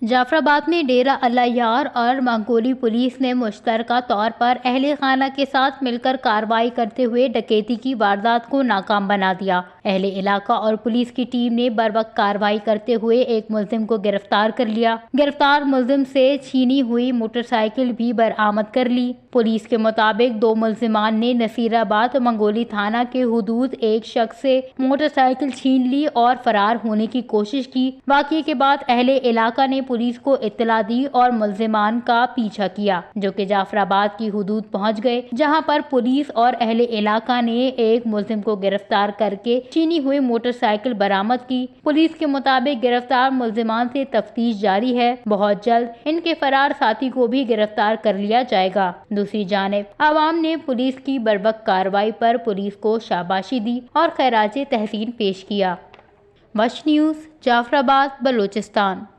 जाफराबाद में डेरा अल्लाह यार और मंगोली पुलिस ने मुश्तरका तौर पर अहले खाना के साथ मिलकर कार्रवाई करते हुए डकैती की वारदात को नाकाम बना दिया। अहले इलाका और पुलिस की टीम ने बरवक्त कार्रवाई करते हुए एक मुलजिम को गिरफ्तार कर लिया। गिरफ्तार मुलजिम से छीनी हुई मोटरसाइकिल भी बरामद कर ली। पुलिस के मुताबिक दो मुलजिमान ने नसीराबाद मंगोली थाना के हुदूद एक शख्स से मोटरसाइकिल छीन ली और फरार होने की कोशिश की। वाक़ये के बाद अहले इलाका ने पुलिस को इत्तला दी और मुलजिमान का पीछा किया, जो कि जाफराबाद की हुदूद पहुंच गए, जहां पर पुलिस और अहले इलाका ने एक मुलजिम को गिरफ्तार करके छीनी हुई मोटरसाइकिल बरामद की। पुलिस के मुताबिक गिरफ्तार मुलजिमान से तफ्तीश जारी है। बहुत जल्द इनके फरार साथी को भी गिरफ्तार कर लिया जाएगा। दूसरी जानिब आवाम ने पुलिस की बर्वक्त कार्रवाई पर पुलिस को शाबाशी दी और खैराज तहसीन पेश किया। वश न्यूज़, जाफराबाद, बलूचिस्तान।